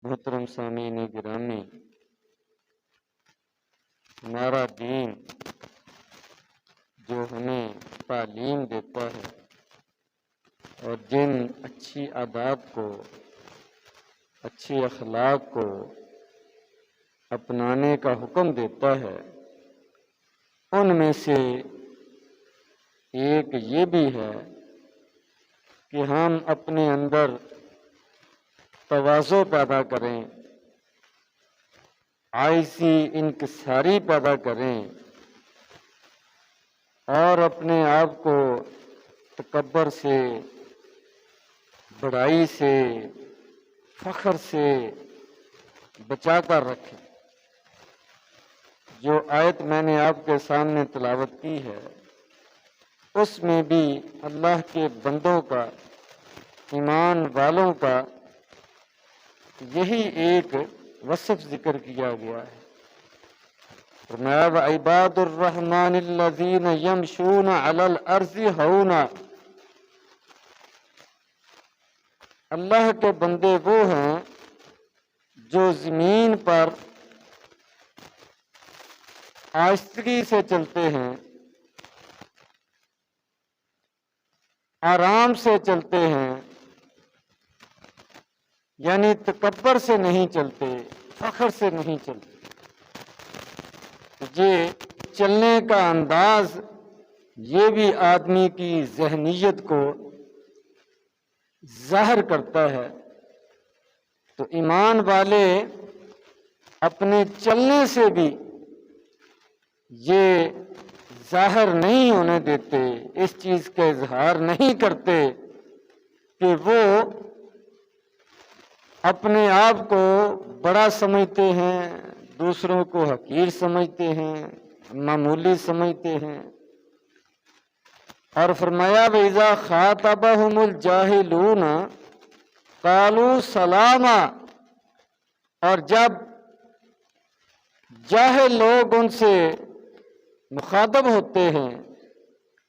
محترم سامعین گرامی، ہمارا دین جو ہمیں تعلیم دیتا ہے اور جن اچھی عادات کو، اچھی اخلاق کو اپنانے کا حکم دیتا ہے، ان میں سے ایک یہ بھی ہے کہ ہم اپنے اندر تواضع پیدا کریں، عاجزی انکساری پیدا کریں اور اپنے آپ کو تکبر سے، بڑائی سے، فخر سے بچا کر رکھیں۔ جو آیت میں نے آپ کے سامنے تلاوت کی ہے، اس میں بھی اللہ کے بندوں کا، ایمان والوں کا یہی ایک وصف ذکر کیا گیا ہے۔ فرمایا وعباد الرحمن الذین یمشون علی الارض ہونا، اللہ کے بندے وہ ہیں جو زمین پر آہستگی سے چلتے ہیں، آرام سے چلتے ہیں، یعنی تکبر سے نہیں چلتے، فخر سے نہیں چلتے۔ یہ چلنے کا انداز یہ بھی آدمی کی ذہنیت کو ظاہر کرتا ہے۔ تو ایمان والے اپنے چلنے سے بھی یہ ظاہر نہیں ہونے دیتے، اس چیز کا اظہار نہیں کرتے کہ وہ اپنے آپ کو بڑا سمجھتے ہیں، دوسروں کو حقیر سمجھتے ہیں، معمولی سمجھتے ہیں۔ اور فرمایا وَإِذَا خَاطَبَهُمُ الْجَاهِلُونَ قَالُوا سَلَامًا، اور جب جاہل لوگ ان سے مخاطب ہوتے ہیں،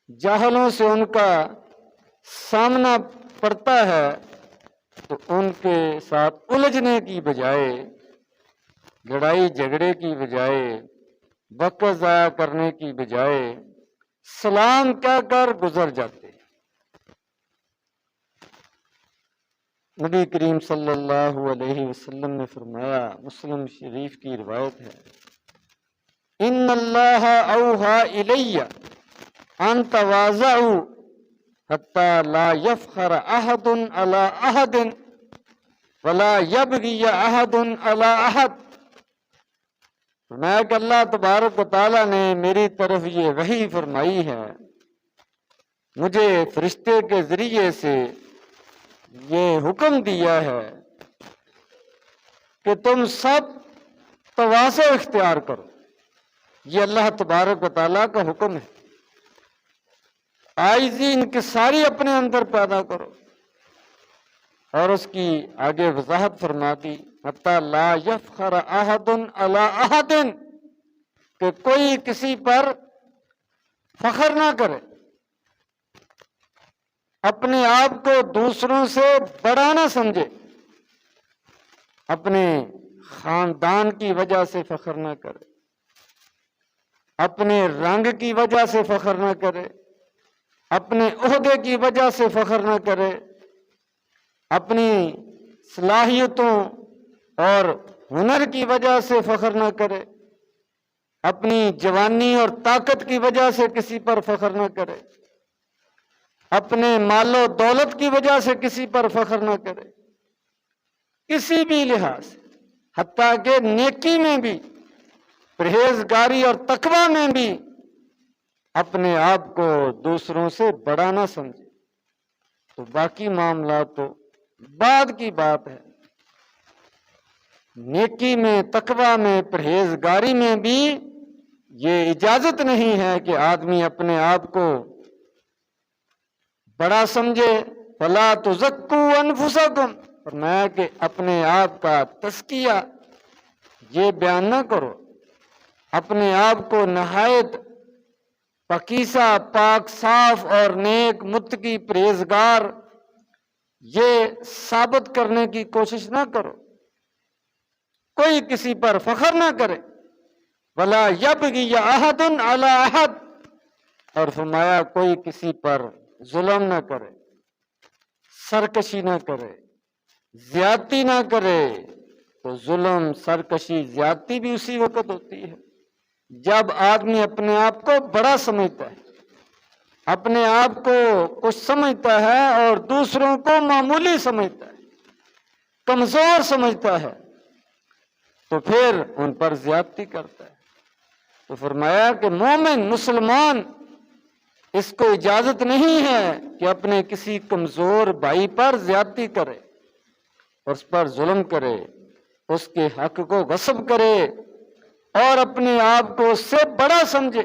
جاہلوں سے ان کا سامنا پڑتا ہے، تو ان کے ساتھ الجھنے کی بجائے، لڑائی جھگڑے کی بجائے، وقت ضائع کرنے کی بجائے سلام کہہ کر گزر جاتے۔ نبی کریم صلی اللہ علیہ وسلم نے فرمایا، مسلم شریف کی روایت ہے، ان اللہ اوحی الی ان تواضعوا حتی لا یفخر احد علی احد ولا یبغی احد علی احد۔ فرمایا کہ اللہ تبارک و تعالیٰ نے میری طرف یہ وحی فرمائی ہے، مجھے فرشتے کے ذریعے سے یہ حکم دیا ہے کہ تم سب تواضع اختیار کرو۔ یہ اللہ تبارک و تعالیٰ کا حکم ہے۔ عاجزی انکساری اپنے اندر پیدا کرو، اور اس کی آگے وضاحت فرما دی، حتی لا یفخر احد علی احد، کہ کوئی کسی پر فخر نہ کرے، اپنے آپ کو دوسروں سے بڑا نہ سمجھے، اپنے خاندان کی وجہ سے فخر نہ کرے، اپنے رنگ کی وجہ سے فخر نہ کرے، اپنے عہدے کی وجہ سے فخر نہ کرے، اپنی صلاحیتوں اور ہنر کی وجہ سے فخر نہ کرے، اپنی جوانی اور طاقت کی وجہ سے کسی پر فخر نہ کرے، اپنے مال و دولت کی وجہ سے کسی پر فخر نہ کرے، کسی بھی لحاظ سے، حتیٰ کہ نیکی میں بھی، پرہیزگاری اور تقوی میں بھی اپنے آپ کو دوسروں سے بڑا نہ سمجھے۔ تو باقی معاملات تو بعد کی بات ہے۔ نیکی میں، تقوی میں، پرہیزگاری میں بھی یہ اجازت نہیں ہے کہ آدمی اپنے آپ کو بڑا سمجھے۔ فَلَا تُزَكُّوا أَنفُسَكُمْ، فرمایا کہ اپنے آپ کا تزکیہ یہ بیان نہ کرو، اپنے آپ کو نہایت پاکیزہ، پاک صاف اور نیک، متقی، پرہیزگار یہ ثابت کرنے کی کوشش نہ کرو۔ کوئی کسی پر فخر نہ کرے، ولا یبغی احد علی احد، اور فرمایا کوئی کسی پر ظلم نہ کرے، سرکشی نہ کرے، زیادتی نہ کرے۔ تو ظلم، سرکشی، زیادتی بھی اسی وقت ہوتی ہے جب آدمی اپنے آپ کو بڑا سمجھتا ہے، اپنے آپ کو کچھ سمجھتا ہے اور دوسروں کو معمولی سمجھتا ہے، کمزور سمجھتا ہے، تو پھر ان پر زیادتی کرتا ہے۔ تو فرمایا کہ مومن، مسلمان، اس کو اجازت نہیں ہے کہ اپنے کسی کمزور بھائی پر زیادتی کرے، اس پر ظلم کرے، اس کے حق کو غصب کرے اور اپنے آپ کو اس سے بڑا سمجھے۔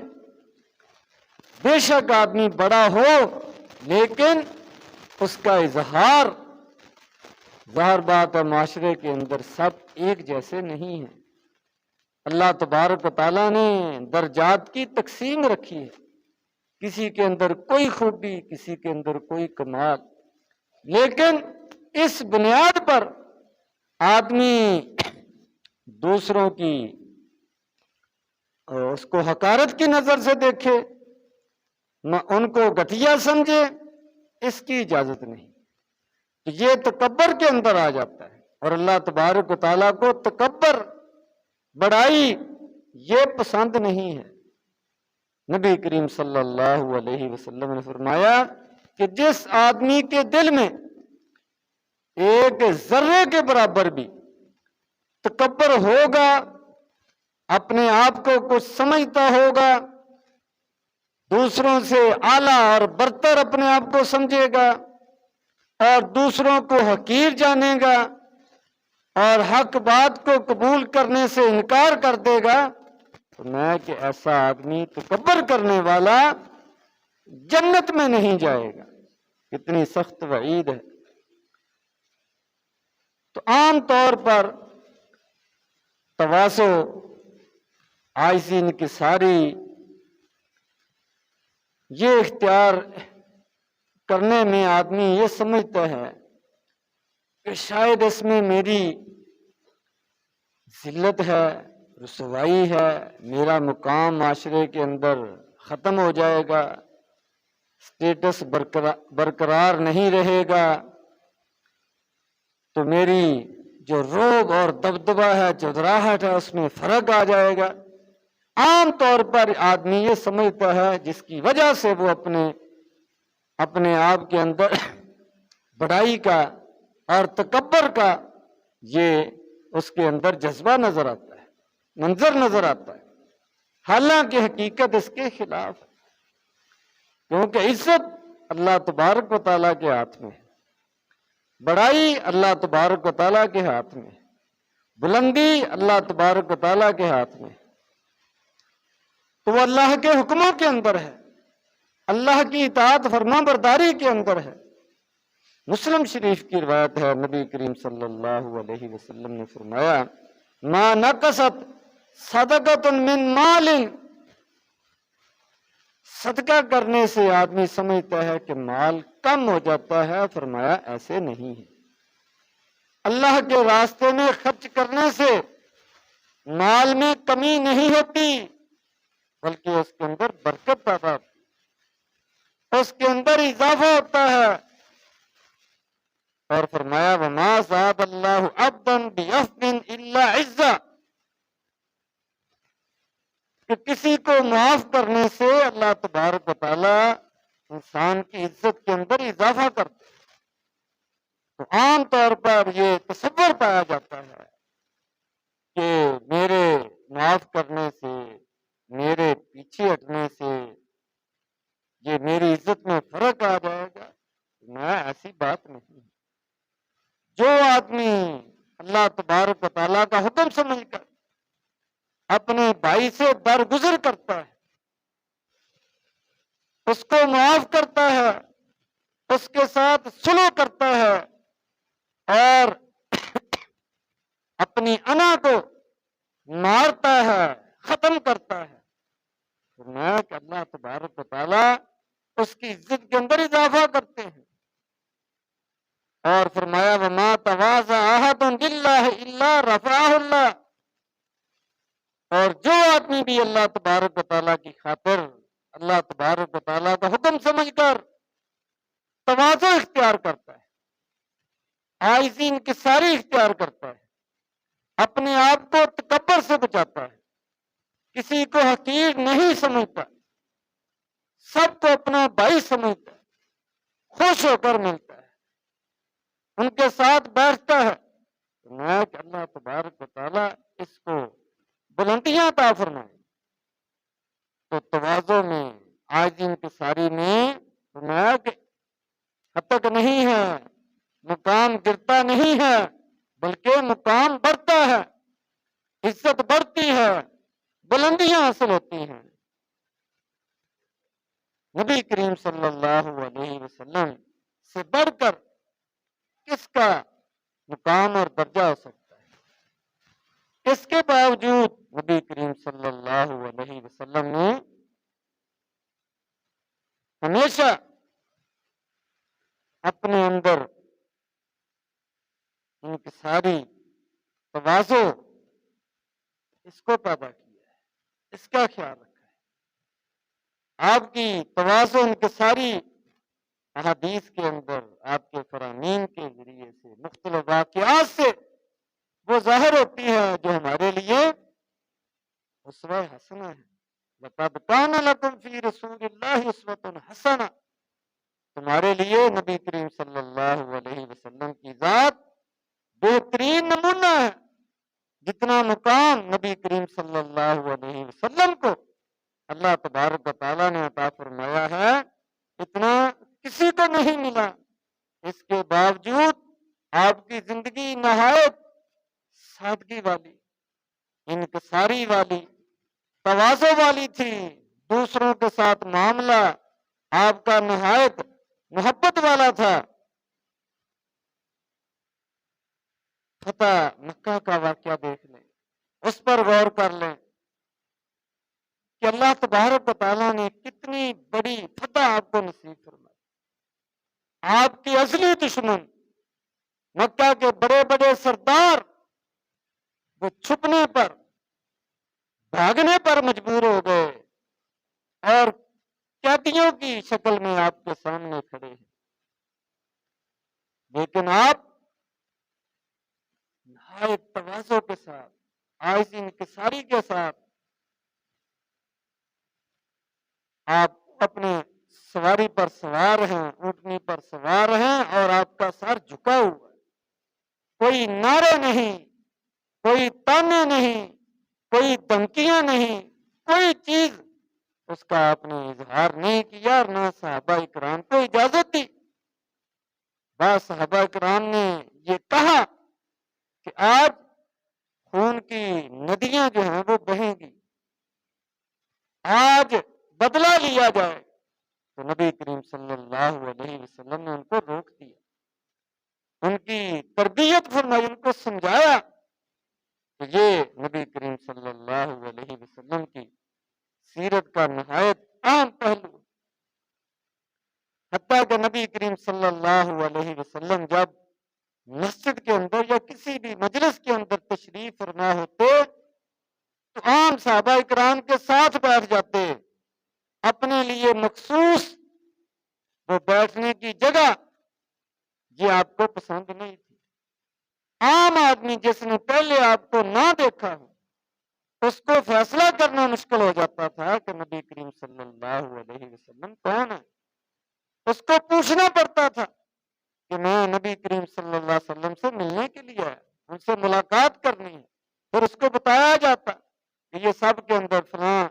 بے شک آدمی بڑا ہو لیکن اس کا اظہار، ظاہر بات ہے معاشرے کے اندر سب ایک جیسے نہیں ہیں۔ اللہ تبارک و تعالیٰ نے درجات کی تقسیم رکھی ہے، کسی کے اندر کوئی خوبی، کسی کے اندر کوئی کمال، لیکن اس بنیاد پر آدمی دوسروں کی اس کو حقارت کی نظر سے دیکھے، نہ ان کو گھٹیا سمجھے، اس کی اجازت نہیں۔ تو یہ تکبر کے اندر آ جاتا ہے، اور اللہ تبارک و تعالیٰ کو تکبر، بڑائی، یہ پسند نہیں ہے۔ نبی کریم صلی اللہ علیہ وسلم نے فرمایا کہ جس آدمی کے دل میں ایک ذرے کے برابر بھی تکبر ہوگا، اپنے آپ کو کچھ سمجھتا ہوگا، دوسروں سے اعلیٰ اور برتر اپنے آپ کو سمجھے گا اور دوسروں کو حقیر جانے گا اور حق بات کو قبول کرنے سے انکار کر دے گا، تو میں کہ ایسا آدمی، تکبر کرنے والا، جنت میں نہیں جائے گا۔ کتنی سخت وعید ہے۔ تو عام طور پر تواضع، عاجزی، انکساری، یہ اختیار کرنے میں آدمی یہ سمجھتا ہے کہ شاید اس میں میری ذلت ہے، رسوائی ہے، میرا مقام معاشرے کے اندر ختم ہو جائے گا، سٹیٹس برقرار نہیں رہے گا، تو میری جو روب اور دبدبہ ہے، چودراہٹ ہے، اس میں فرق آ جائے گا۔ عام طور پر آدمی یہ سمجھتا ہے، جس کی وجہ سے وہ اپنے آپ کے اندر بڑائی کا اور تکبر کا یہ اس کے اندر جذبہ نظر آتا ہے، منظر نظر آتا ہے، حالانکہ حقیقت اس کے خلاف ہے، کیونکہ عزت اللہ تبارک و تعالیٰ کے ہاتھ میں ہے، بڑائی اللہ تبارک و تعالیٰ کے ہاتھ میں ہے، بلندی اللہ تبارک و تعالیٰ کے ہاتھ میں ہے، تو وہ اللہ کے حکموں کے اندر ہے، اللہ کی اطاعت فرما برداری کے اندر ہے۔ مسلم شریف کی روایت ہے، نبی کریم صلی اللہ علیہ وسلم نے فرمایا، ما نقصت صدقۃ من مال، صدقہ کرنے سے آدمی سمجھتا ہے کہ مال کم ہو جاتا ہے، فرمایا ایسے نہیں ہے، اللہ کے راستے میں خرچ کرنے سے مال میں کمی نہیں ہوتی، بلکہ اس کے اندر برکت پیدا ہوتی ہے، اس کے اندر اضافہ ہوتا ہے۔ اور فرمایا وما زاد اللہ عبدا بعفو الا عزا، کہ کسی کو معاف کرنے سے اللہ تبارک و تعالی انسان کی عزت کے اندر اضافہ کرتے ہیں۔ تو عام طور پر یہ تصور پایا جاتا ہے کہ میرے معاف کرنے سے، میرے پیچھے ہٹنے سے یہ میری عزت میں فرق آ جائے گا، میں ایسی بات نہیں۔ جو آدمی اللہ تبارک و تعالیٰ کا حکم سمجھ کر اپنے بھائی سے درگزر کرتا ہے، اس کو معاف کرتا ہے، اس کے ساتھ صلح کرتا ہے اور اپنی انا کو مارتا ہے، ختم کرتا ہے، فرمایا کہ اللہ تبارک و تعالیٰ اس کی عزت کے اندر اضافہ کرتے ہیں۔ اور فرمایا وما تواضع احد للہ الا رفعہ اللہ، اور جو آدمی بھی اللہ تبارک و تعالیٰ کی خاطر اللہ تبارک و تعالیٰ کا حکم سمجھ کر تواضع اختیار کرتا ہے، عاجزی انکساری اختیار کرتا ہے، اپنے آپ کو تکبر سے بچاتا ہے، کسی کو حقیر نہیں سمجھتا، سب کو اپنا بھائی سمجھتا ہے، خوش ہو کر ملتا ہے، ان کے ساتھ بیٹھتا ہے، تو میں کہ اللہ تبارک و تعالیٰ اس کو بلندیاں عطا فرمائے۔ تو تواضع میں، عاجزی انکساری میں فرمایا کہ حتک نہیں ہے، مقام گرتا نہیں ہے، بلکہ مقام بڑھتا ہے، عزت بڑھتی ہے، بلندیاں حاصل ہوتی ہیں۔ نبی کریم صلی اللہ علیہ وسلم سے بڑھ کر کس کا مقام اور درجہ ہو سکتا ہے؟ اس کے باوجود نبی کریم صلی اللہ علیہ وسلم نے ہمیشہ اپنے اندر انکساری، تواضع اس کو پیدا کیا ہے، اس کا خیال رکھا ہے۔ آپ کی تواضع انکساری احادیث کے اندر آپ کے فرامین کے ذریعے سے، مختلف واقعات سے وہ ظاہر ہوتی ہے جو ہمارے لیے اسوہ حسنہ ہے۔ لَقَدْ كَانَ لَكُمْ فِي رَسُولِ اللَّهِ أُسْوَةٌ حَسَنَةٌ، تمہارے لیے نبی کریم صلی اللہ علیہ وسلم کی ذات بہترین نمونہ ہے۔ جتنا مقام نبی کریم صلی اللہ علیہ وسلم کو اللہ تبارک و تعالیٰ نے عطا فرمایا ہے، اتنا کسی کو نہیں ملا۔ اس کے باوجود آپ کی زندگی نہایت سادگی والی، انکساری والی، تواضع والی تھی۔ دوسروں کے ساتھ معاملہ آپ کا نہایت محبت والا تھا۔ فتح مکہ کا واقعہ دیکھ لیں، اس پر غور کر لیں کہ اللہ تبارک و تعالیٰ نے کتنی بڑی فتح آپ کو نصیب فرمائی۔ آپ کی اصلی دشمن مکہ کے بڑے بڑے سردار وہ چھپنے پر، بھاگنے پر مجبور ہو گئے اور قیدیوں کی شکل میں آپ کے سامنے کھڑے ہیں، لیکن آپ نہایت تواضع کے ساتھ، عاجزی انکساری کے ساتھ آپ اپنے سواری پر سوار ہیں، اونٹنی پر سوار ہیں، اور آپ کا سر جھکا ہوا ہے۔ کوئی نعرے نہیں، کوئی تانے نہیں، کوئی دھمکیاں نہیں، کوئی چیز اس کا آپ نے اظہار نہیں کیا، اور نہ صحابہ کرام کو اجازت دی۔ بعض صحابہ کرام نے یہ کہا کہ آج خون کی ندیاں جو ہیں وہ بہیں گی، آج بدلہ لیا جائے، تو نبی کریم صلی اللہ علیہ وسلم نے ان کو روک دیا، ان کی تربیت فرمائی، ان کو سمجھایا کہ یہ نبی کریم صلی اللہ علیہ وسلم کی سیرت کا نہایت اہم پہلو۔ حتیٰ کہ نبی کریم صلی اللہ علیہ وسلم جب مسجد کے اندر یا کسی بھی مجلس کے اندر تشریف فرما ہوتے تو عام صحابہ کرام کے ساتھ بیٹھ جاتے، اپنے لیے مخصوص وہ بیٹھنے کی جگہ یہ آپ کو پسند نہیں تھی۔ عام آدمی جس نے پہلے آپ کو نہ دیکھا ہو، اس کو فیصلہ کرنا مشکل ہو جاتا تھا کہ نبی کریم صلی اللہ علیہ وسلم کون ہے۔ اس کو پوچھنا پڑتا تھا کہ میں نبی کریم صلی اللہ علیہ وسلم سے ملنے کے لیے آیا، ان سے ملاقات کرنی ہے، پھر اس کو بتایا جاتا کہ یہ سب کے اندر فلاں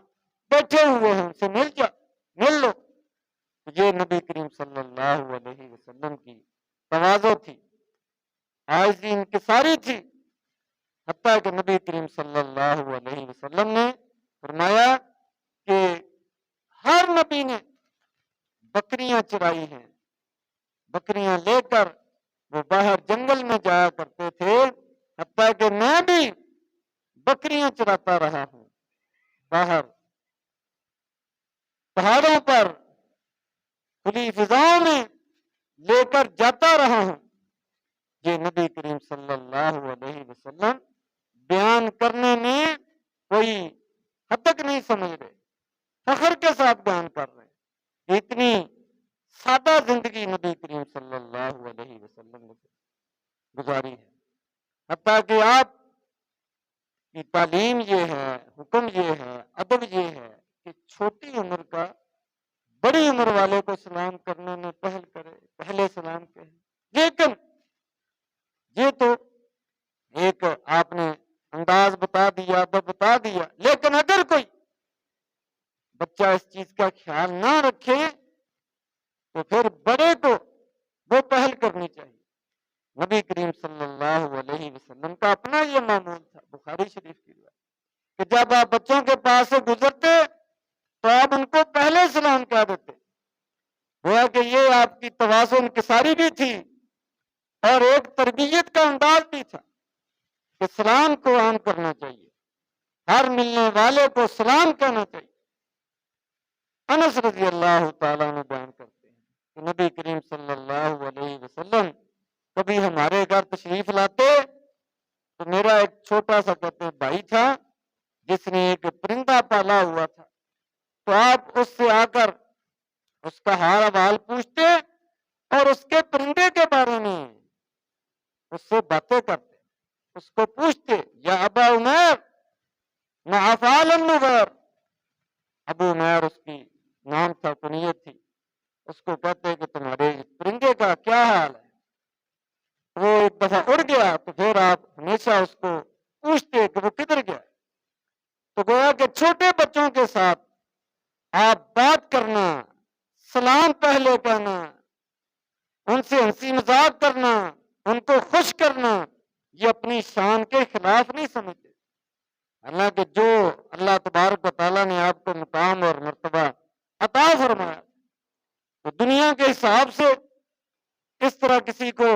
بیٹھے ہوئے ہیں، ان سے مل لو۔ یہ نبی کریم صلی اللہ علیہ وسلم کی تواضع تھی، عاجزی انکساری تھی۔ حتیٰ کہ نبی کریم صلی اللہ علیہ وسلم نے فرمایا کہ ہر نبی نے بکریاں چرائی ہیں، بکریاں لے کر وہ باہر جنگل میں جایا کرتے تھے، حتیٰ کہ میں بھی بکریاں چراتا رہا ہوں، باہر پہاڑوں پر کھلی فضاؤں میں لے کر جاتا رہا ہوں۔ یہ نبی کریم صلی اللہ علیہ وسلم بیان کرنے میں کوئی حد تک نہیں سمجھ رہے، فخر کے ساتھ بیان کر رہے ہیں۔ اتنی سادہ زندگی نبی کریم صلی اللہ علیہ وسلم نے گزاری ہے، حتیٰ کہ آپ کی تعلیم یہ ہے، حکم یہ ہے، ادب یہ ہے کہ چھوٹی عمر کا بڑی عمر والے کو سلام کرنے میں پہل کرے، پہلے سلام کہے۔ لیکن یہ تو ایک آپ نے انداز بتا دیا، ادب بتا دیا، لیکن اگر کوئی بچہ اس چیز کا خیال نہ رکھے تو پھر بڑے کو وہ پہل کرنی چاہیے۔ نبی کریم صلی اللہ علیہ وسلم کا اپنا یہ معمول تھا، بخاری شریف کی روایت، کہ جب آپ بچوں کے پاس سے گزرتے تو آپ ان کو پہلے سلام کہہ دیتے، گویا کہ یہ آپ کی تواضع انکساری بھی تھی اور ایک تربیت کا انداز بھی تھا کہ سلام کو عام کرنا چاہیے، ہر ملنے والے کو سلام کہنا چاہیے۔ انس رضی اللہ تعالیٰ عنہ بیان کرتے ہیں کہ نبی کریم صلی اللہ علیہ وسلم کبھی ہمارے گھر تشریف لاتے تو میرا ایک چھوٹا سا کہتے بھائی تھا جس نے ایک پرندہ پالا ہوا تھا، تو آپ اس سے آ کر اس کا حال احوال پوچھتے اور اس کے پرندے کے بارے میں اس سے باتیں کرتے، اس کو پوچھتے یا ابا عمیر ما افعال النغیر، ابو عمیر اس کی نام تھا، کنیت تھی، اس کو کہتے کہ تمہارے پرندے کا کیا حال ہے؟ وہ ایک دفعہ اڑ گیا تو پھر آپ ہمیشہ اس کو پوچھتے کہ وہ کدھر گیا۔ تو گویا کہ چھوٹے بچوں کے ساتھ آپ بات کرنا، سلام پہلے کہنا، ان سے ہنسی مذاق کرنا، ان کو خوش کرنا، یہ اپنی شان کے خلاف نہیں سمجھتے۔ حالانکہ جو اللہ تبارک و تعالیٰ نے آپ کو مقام اور مرتبہ عطا فرمایا تو دنیا کے حساب سے اس طرح کسی کو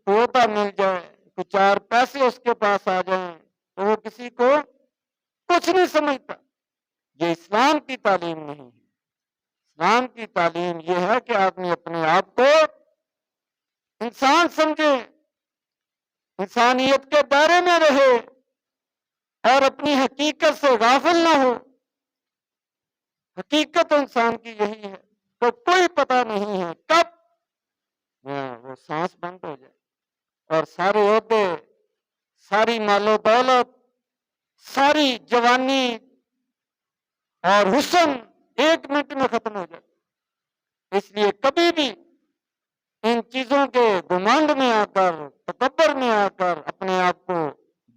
کوتا مل جائے، تو چار پیسے اس کے پاس آ جائیں تو وہ کسی کو کچھ نہیں سمجھتا۔ یہ اسلام کی تعلیم نہیں ہے۔ اسلام کی تعلیم یہ ہے کہ آدمی اپنے آپ کو انسان سمجھے، انسانیت کے دائرے میں رہے اور اپنی حقیقت سے غافل نہ ہو۔ حقیقت انسان کی یہی ہے تو کوئی پتہ نہیں ہے کب وہ سانس بند ہو جائے اور سارے عہدے، ساری مال و دولت، ساری جوانی اور حسن ایک منٹ میں ختم ہو جائے۔ اس لیے کبھی بھی ان چیزوں کے گمانڈ میں آ کر، تکبر میں آ کر اپنے آپ کو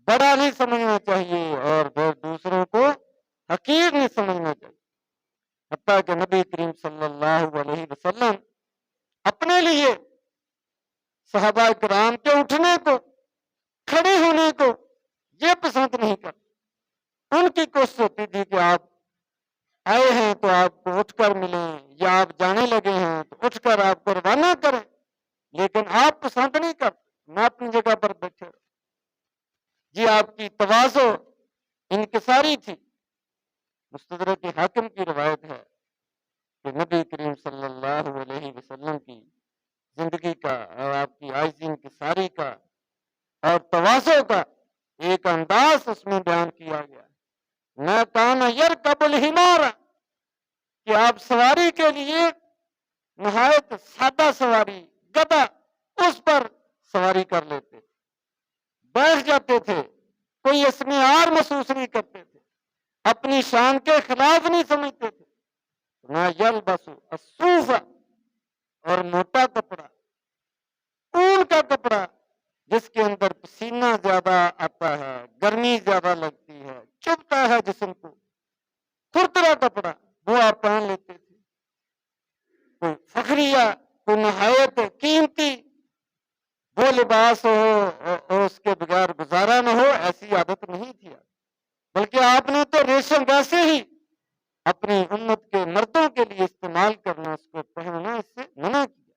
بڑا نہیں سمجھنا چاہیے اور پھر دوسروں کو حقیر نہیں سمجھنا چاہیے۔ حتیٰ کہ نبی کریم صلی اللہ علیہ وسلم اپنے لیے صحابہ کرام کے اٹھنے کو، کھڑے ہونے کو یہ پسند نہیں کرتے۔ ان کی کوشش ہوتی تھی کہ آپ آئے ہیں تو آپ کو اٹھ کر ملیں، یا آپ جانے لگے ہیں تو اٹھ کر آپ کو روانہ کریں، لیکن آپ پسند نہیں کرتے، میں اپنی جگہ پر بیٹھے رہوں۔ یہ آپ کی تواضع انکساری تھی۔ مستدرک حاکم کی روایت ہے کہ نبی کریم صلی اللہ علیہ وسلم کی زندگی کا اور آپ کی عاجزی انکساری کا اور تواضع کا ایک انداز اس میں بیان کیا گیا، میں کان یرکب الحمار، کہ آپ سواری کے لیے نہایت سادہ سواری، گدھا، اس پر سواری کر لیتے، بیٹھ جاتے تھے، کوئی اس میں آر محسوس نہیں کرتے تھے، اپنی شان کے خلاف نہیں سمجھتے تھے۔ نہ یلبس الصوف، اور موٹا کپڑا، اون کا کپڑا جس کے اندر پسینہ زیادہ آتا ہے، گرمی زیادہ لگتی ہے، چبھتا ہے جسم کو، کھرکھرا کپڑا وہ آپ پہن لیتے تھے۔ کوئی فخریہ، کوئی نہایت قیمتی وہ لباس ہو اور اس کے بغیر گزارا نہ ہو، ایسی عادت نہیں تھی، بلکہ آپ نے تو ریشم ویسے ہی اپنی امت کے مردوں کے لیے استعمال کرنا، اس کو پہننا اس سے منع کیا،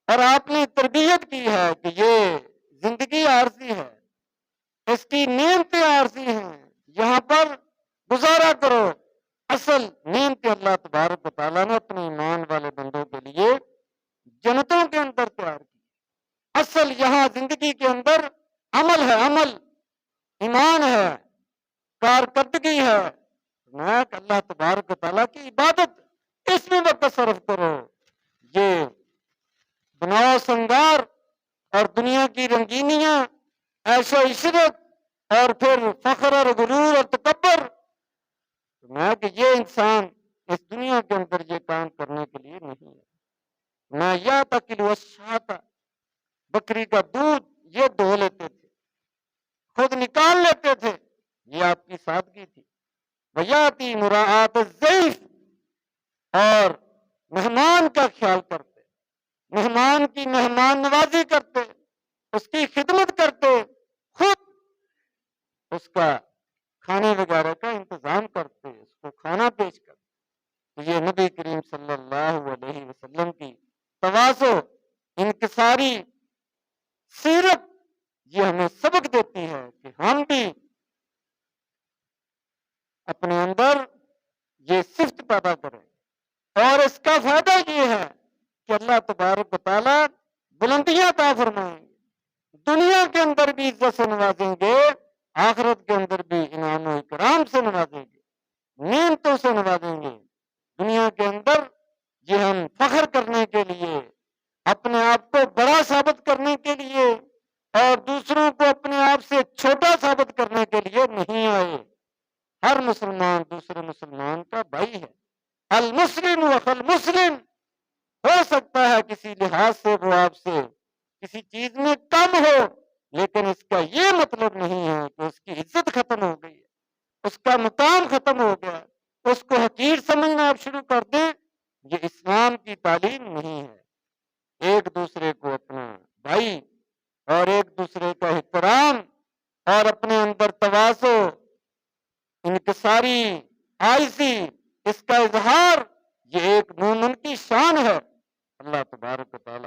اور آپ نے تربیت کی ہے کہ یہ زندگی عارضی ہے، اس کی نعمتیں عارضی ہیں، یہاں پر گزارا کرو۔ اصل نعمت اللہ تبارک و تعالیٰ نے اپنے ایمان والے بندوں کے لیے جنتوں کے اندر تیار کی۔ اصل یہاں زندگی کے اندر عمل ہے، عمل، ایمان ہے، کارکردگی ہے، فرمایا کہ اللہ تبارک و تعالیٰ کی عبادت اس میں وقت صرف کرو۔ یہ بناؤ سنگار اور دنیا کی رنگینیاں، عیش و عشرت اور پھر فخر اور غرور اور تکبر، فرمایا کہ یہ انسان اس دنیا کے اندر یہ کام کرنے کے لیے نہیں ہے۔ میں یا تک الوشاتا، بکری کا دودھ یہ دھو لیتے تھے، خود نکال لیتے تھے، یہ آپ کی سادگی تھی۔ ویاتی مراعات الضیف، اور مہمان کا خیال کرتے، مہمان کی مہمان نوازی کرتے، اس کی خدمت کرتے، خود اس کا کھانے وغیرہ کا انتظام کرتے، اس کو کھانا پیش کرتے۔ یہ نبی کریم صلی اللہ علیہ وسلم کی تواضع، انکساری سیرت یہ ہمیں سبق دیتی ہے کہ ہم بھی اپنے اندر یہ صفت پیدا کریں، اور اس کا فائدہ یہ ہے کہ اللہ تبارک و تعالیٰ بلندیاں عطا فرمائیں گے، دنیا کے اندر بھی عزت سے نوازیں گے، آخرت کے اندر بھی انعام و اکرام سے نوازیں گے، نعمتوں سے نوازیں گے۔ دنیا کے اندر یہ ہم فخر کرنے کے لیے، اپنے آپ کو بڑا ثابت کرنے کے لیے اور دوسروں کو اپنے آپ سے چھوٹا ثابت کرنے کے لیے نہیں آئے۔ ہر مسلمان دوسرے مسلمان کا بھائی ہے۔ المسلم اخل مسلم، ہو سکتا ہے کسی لحاظ سے وہ آپ سے کسی چیز میں کم ہو، لیکن اس کا یہ مطلب نہیں ہے کہ اس کی عزت ختم ہو گئی ہے، اس کا مقام ختم ہو گیا، اس کو حقیر سمجھنا آپ شروع کر دیں۔ یہ اسلام کی تعلیم نہیں ہے۔ ایک دوسرے کو اپنا بھائی اور ایک دوسرے کا احترام اور اپنے اندر تواضع، انکساری، عاجزی، اس کا اظہار، یہ ایک مومن کی شان ہے۔ اللہ تبارک و تعالیٰ